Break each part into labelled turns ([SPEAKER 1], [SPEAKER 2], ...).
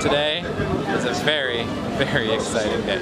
[SPEAKER 1] Today is a very, very exciting day.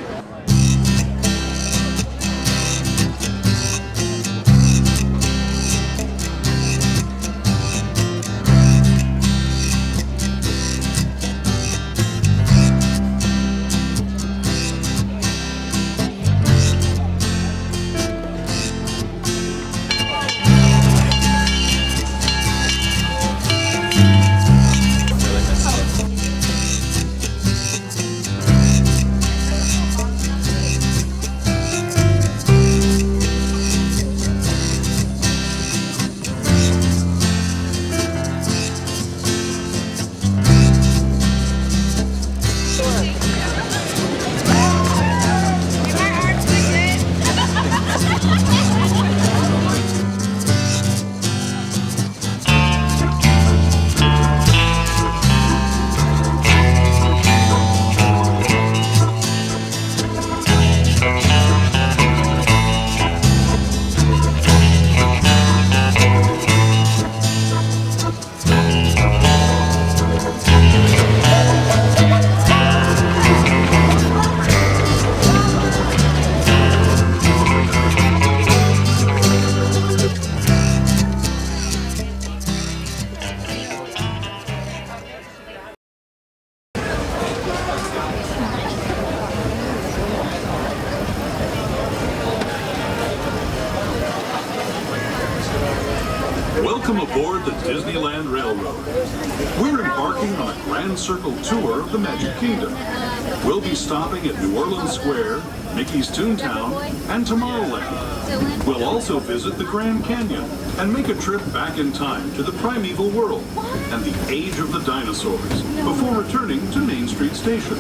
[SPEAKER 2] Welcome aboard the Disneyland Railroad. We're embarking on a grand circle tour of the Magic Kingdom. We'll be stopping at New Orleans Square, Mickey's Toontown, and Tomorrowland. We'll also visit the Grand Canyon and make a trip back in time to the primeval world and the age of the dinosaurs before returning to Main Street Station.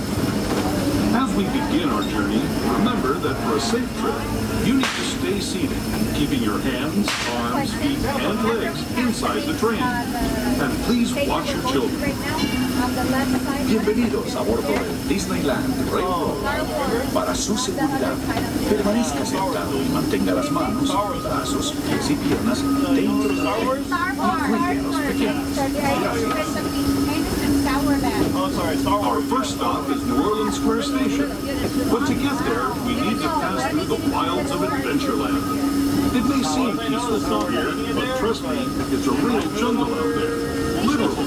[SPEAKER 2] As we begin our journey, remember that for a safe trip, you need to stay seated, keeping your hands, arms, feet, and legs inside the train. And please watch your children.
[SPEAKER 3] Bienvenidos a bordo del Disneyland Railroad. Para su seguridad, permanezca sentado y mantenga las manos, brazos, pies y piernas dentro del tren. Y cuide a los pequeños.
[SPEAKER 2] Our first stop is New Orleans Square Station. But to get there, we need to pass through the wilds of Adventureland. It may seem peaceful from here, but trust me, it's a real jungle out there. Literally.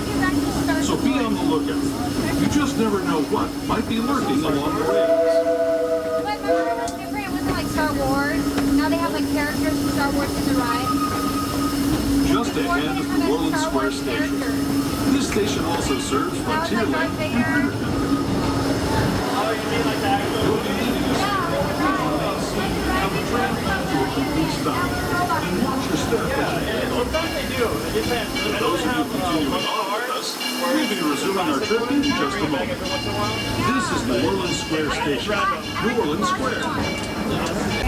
[SPEAKER 2] So be on the lookout. You just never know what might be lurking along the way.
[SPEAKER 4] It wasn't like Star Wars. Now they have like characters from Star Wars in the ride.
[SPEAKER 2] Just ahead is New Orleans Square Station. This station also serves Frontierland and Critter Country.
[SPEAKER 5] Oh, you mean like the actual?
[SPEAKER 2] You'll be needing a have the train come to a complete stop. And watch your step as you head on.
[SPEAKER 5] Sometimes they do. It depends.
[SPEAKER 2] For those of you continuing on with us, we'll be resuming our trip in just a moment. This is New Orleans Square Station. New Orleans Square.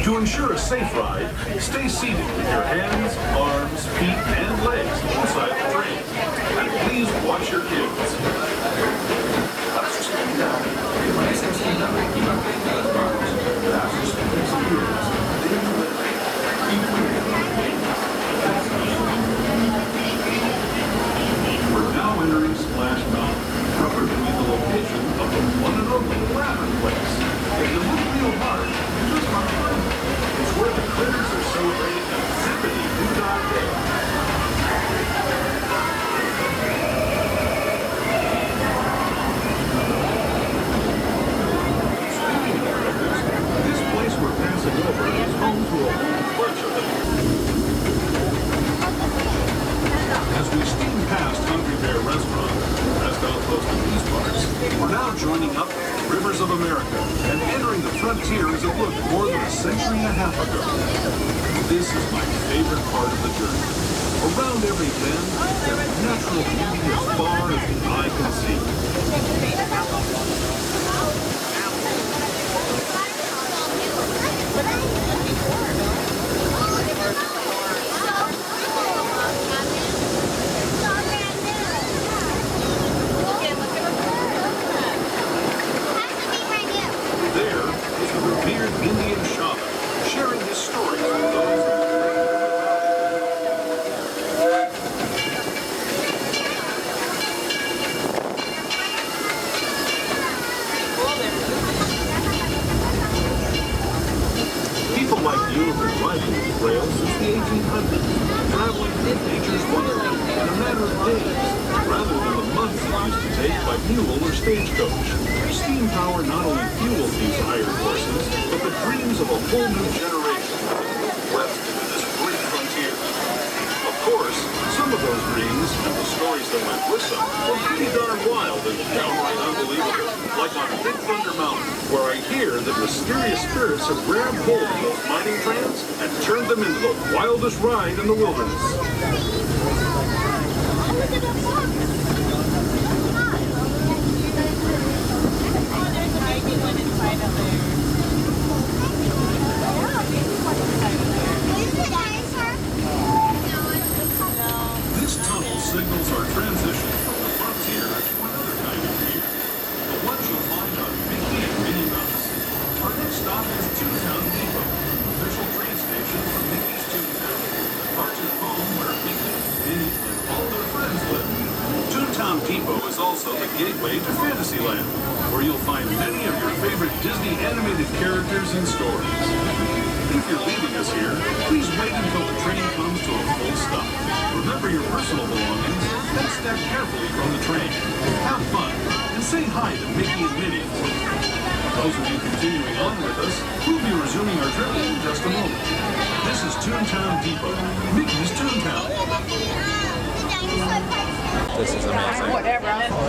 [SPEAKER 2] To ensure a safe ride, stay seated with your hands, arms, feet, and legs inside the train. And please watch your kids.
[SPEAKER 3] Para su seguridad, permanezca sentado y mantenga las manos, brazos, pies y piernas dentro del tren. Y cuide a los pequeños.
[SPEAKER 2] We're now entering Splash Mountain, preferably the location of the one and only Rabbit Place. If you look real hard, you just might find it. It's where the critters are celebrating a zippity-doo-dah day. Speaking of critters, this place we're passing over is home to a whole bunch of them. As we steam past Hungry Bear Restaurant, the best outpost in these parts, we're now joining up with Rivers of America and entering the frontier as it looked more than a century and a half ago. This is my favorite part of the journey. Around every bend, there's natural beauty as far as the eye can see. There is the revered Indian shaman, sharing his stories with those who 1700s, traveling through nature's wonderland in a matter of days, rather than the months it used to take by mule or stagecoach. Steam power not only fuels these iron horses, but the dreams of a whole new generation west into this great frontier. Of course, some of those dreams and the stories that went with them were pretty darn wild and downright unbelievable. Like on Big Thunder Mountain, where I hear that mysterious spirits have grabbed hold of those mining trams and turned them into the wildest ride in the wilderness. This tunnel signals our transition from the frontier to another kind of fear. The ones you'll find on Mickey and Minnie Mouse. Our next stop is Toontown Depot, official train station for Mickey's Toontown. Departure home where Mickey, Minnie, and all their friends live. Toontown Depot is also the gateway to Fantasyland, where you'll find many of your favorite Disney animated characters and stories. If you're leaving us here, please wait until the train comes to a full stop. Remember your personal belongings, then step carefully from the train. Have fun, and say hi to Mickey and Minnie. Those of you continuing on with us, we'll be resuming our trip in just a moment. This is Toontown Depot, Mickey's Toontown.
[SPEAKER 1] This is amazing.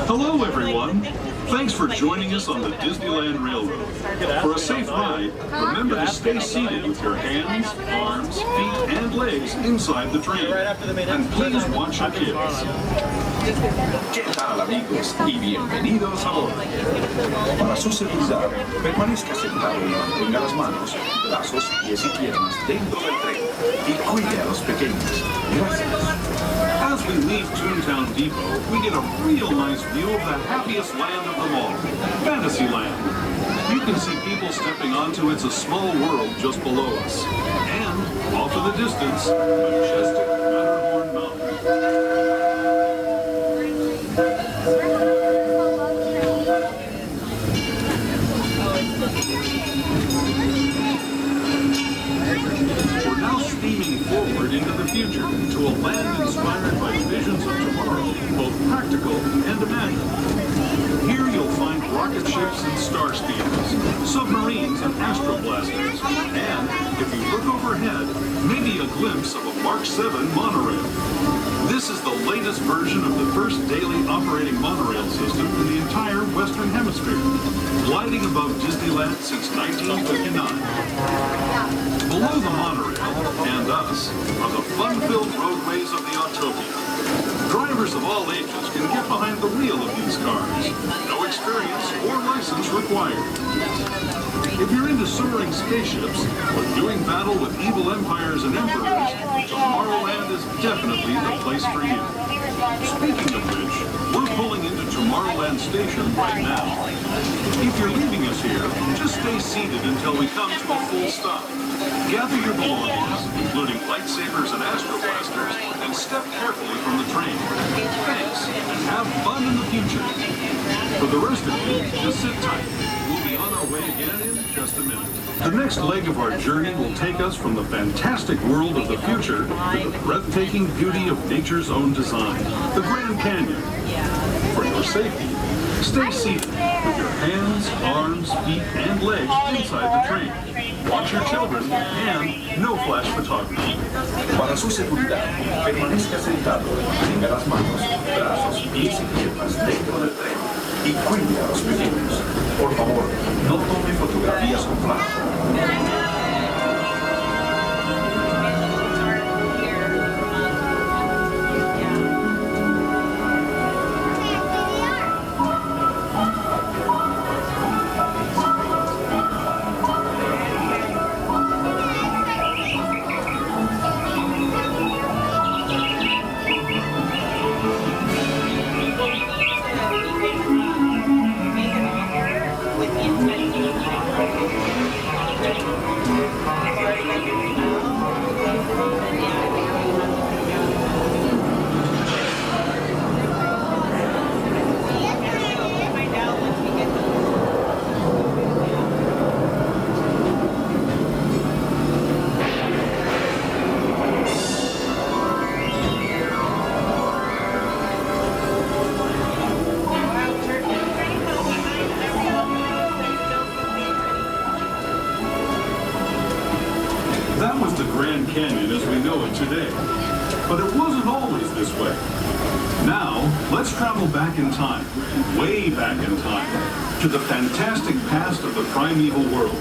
[SPEAKER 2] Hello, everyone. Thanks for joining us on the Disneyland Railroad. For a safe ride, remember to stay seated with your hands, arms, feet, and legs inside the train. And please watch your kids.
[SPEAKER 3] ¿Qué tal, amigos? Y bienvenidos a bordo. Para su seguridad, permanezca sentado y mantenga las manos, brazos, pies y piernas dentro del tren. Y cuide a los pequeños. Gracias.
[SPEAKER 2] As we leave Toontown Depot, we get a real nice view of the happiest land of them all, Fantasyland. You can see people stepping onto It's a Small World just below us. And, off in the distance, majestic Matterhorn Mountain. We're now steaming forward into the future to a land inspired by visions of tomorrow, both practical and imagined. Here you'll find rocket ships and star speeders, submarines and astroblasters, and, if you look overhead, maybe a glimpse of a Mark 7 monorail. This is the latest version of the first daily operating monorail system in the entire Western Hemisphere, gliding above Disneyland since 1959. Below the monorail, and us, are the fun-filled roadways of the Autopia. Drivers of all ages can get behind the wheel of these cars. No experience or license required. If you're into soaring spaceships or doing battle with evil empires and emperors, Tomorrowland is definitely the place for you. Speaking of which, we're pulling into Tomorrowland Station right now. If you're leaving us here, just stay seated until we come to a full stop. Gather your belongings, including lightsabers and astroblasters, and step carefully from the train. Thanks, and have fun in the future. For the rest of you, just sit tight. We'll be on our way again in just a minute. The next leg of our journey will take us from the fantastic world of the future to the breathtaking beauty of nature's own design, the Grand Canyon. For your safety, stay seated with your hands, arms, feet, and legs inside the train. Watch your children and no flash photography.
[SPEAKER 3] Para su seguridad, permanezca sentado, tenga las manos, brazos, pies y piernas dentro del tren y cuide a los pequeños. Por favor, no tome fotografías con flash.
[SPEAKER 2] Canyon as we know it today. But it wasn't always this way. Now, let's travel back in time, way back in time, to the fantastic past of the primeval world,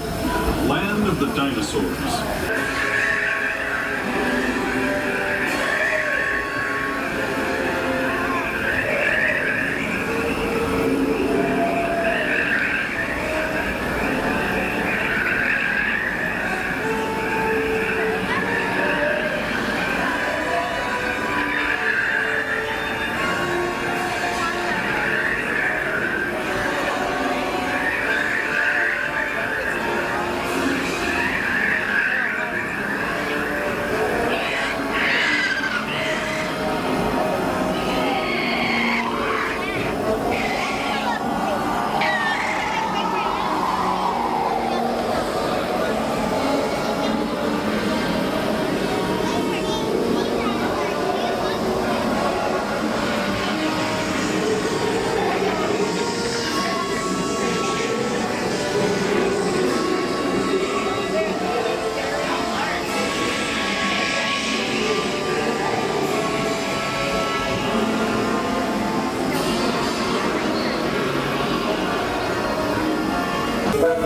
[SPEAKER 2] land of the dinosaurs.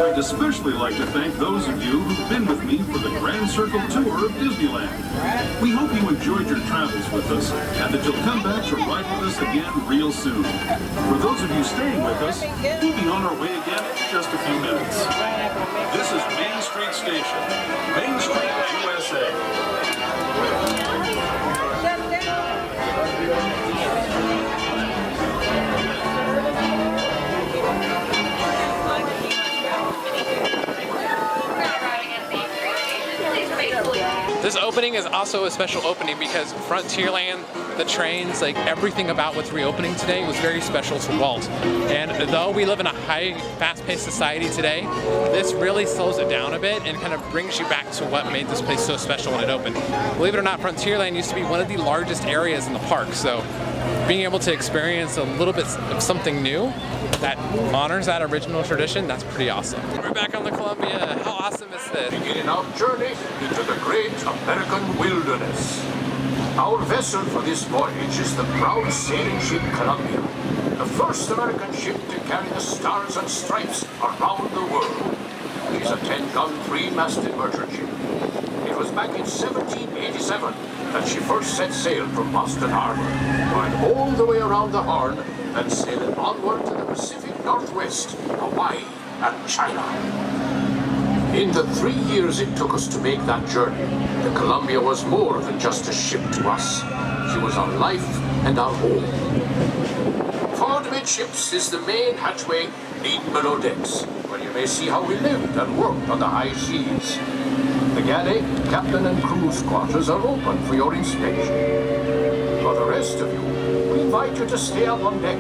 [SPEAKER 2] I'd especially like to thank those of you who've been with me for the Grand Circle tour of Disneyland. We hope you enjoyed your travels with us and that you'll come back to ride with us again real soon. For those of you staying with us, we'll be on our way again in just a few minutes. This is Main Street Station, Main Street, USA.
[SPEAKER 1] This opening is also a special opening because Frontierland, the trains, like everything about what's reopening today was very special to Walt. And though we live in a high, fast-paced society today, this really slows it down a bit and kind of brings you back to what made this place so special when it opened. Believe it or not, Frontierland used to be one of the largest areas in the park, so being able to experience a little bit of something new that honors that original tradition, that's pretty awesome. We're back on the Columbia. How awesome is this?
[SPEAKER 6] Beginning our journey into the great American wilderness. Our vessel for this voyage is the proud sailing ship Columbia, the first American ship to carry the stars and stripes around the world. She's a 10-gun, 3-masted merchant ship. It was back in 1787 that she first set sail from Boston Harbor, going all the way around the Horn and sailing onward to the Pacific Northwest, Hawaii, and China. In the 3 years it took us to make that journey, the Columbia was more than just a ship to us. She was our life and our home. Forward midships is the main hatchway leading below decks, where you may see how we lived and worked on the high seas. The galley, captain and crew's quarters are open for your inspection. For the rest of you, we invite you to stay up on deck,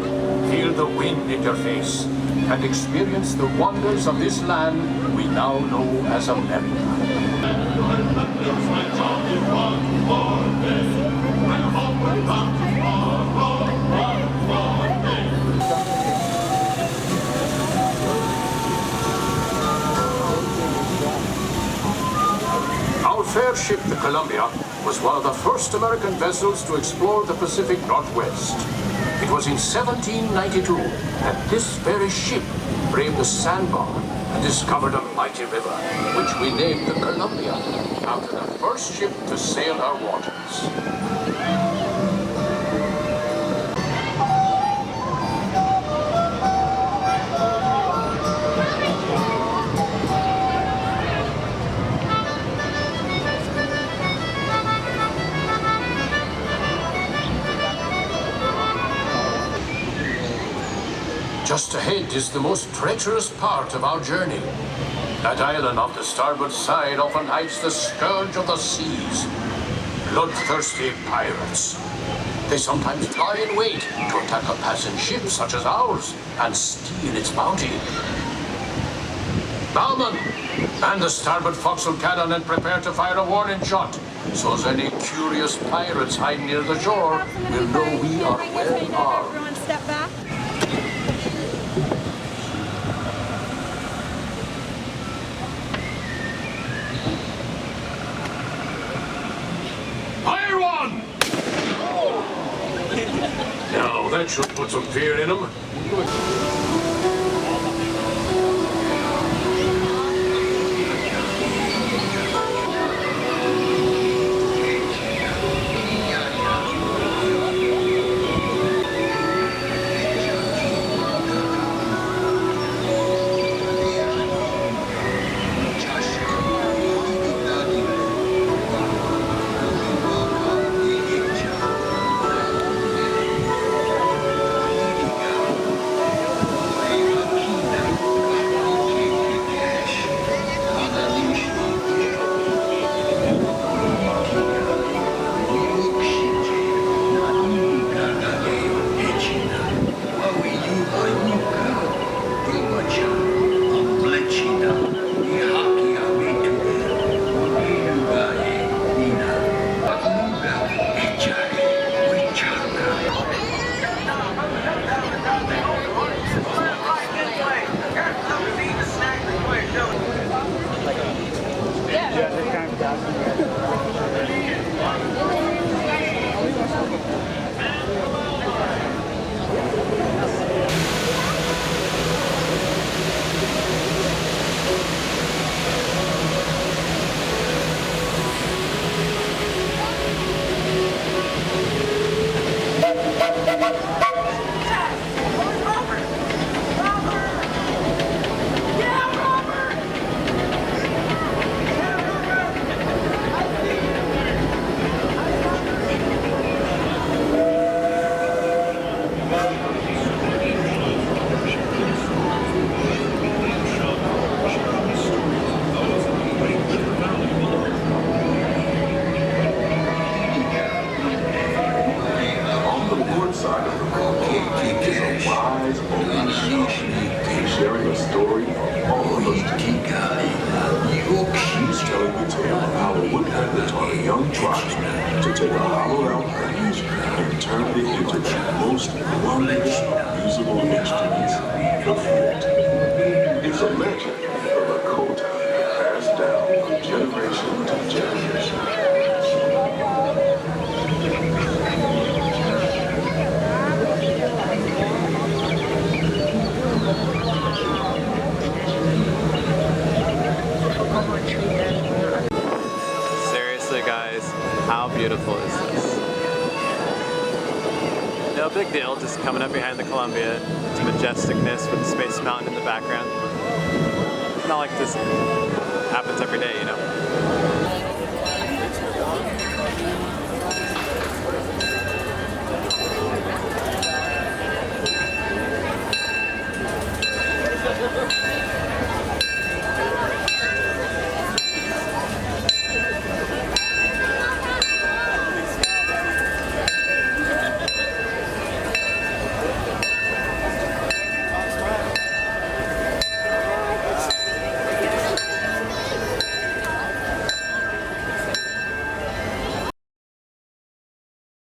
[SPEAKER 6] feel the wind in your face, and experience the wonders of this land we now know as America. Our fair ship, the Columbia, was one of the first American vessels to explore the Pacific Northwest. It was in 1792 that this very ship braved the sandbar and discovered a mighty river, which we named the Columbia, after the first ship to sail her waters. Just ahead is the most treacherous part of our journey. That island off the starboard side often hides the scourge of the seas, bloodthirsty pirates. They sometimes lie in wait to attack a passing ship such as ours and steal its bounty. Bowman, man the starboard forecastle cannon and prepare to fire a warning shot, so as any curious pirates hiding near the shore will know we are well armed.
[SPEAKER 4] Everyone step back.
[SPEAKER 6] should put some fear in them. Sharing a story of all of us. She's telling the tale of how a woodpecker taught a young tribe to take a hollowed-out branch and turn it into the most wondrous, usable instrument, the flute. It's a legend of Lakota passed down from generation to generation.
[SPEAKER 1] Seriously, guys, how beautiful is this? No big deal, just coming up behind the Columbia. Its majesticness with the Space Mountain in the background. It's not like this happens every day, you know?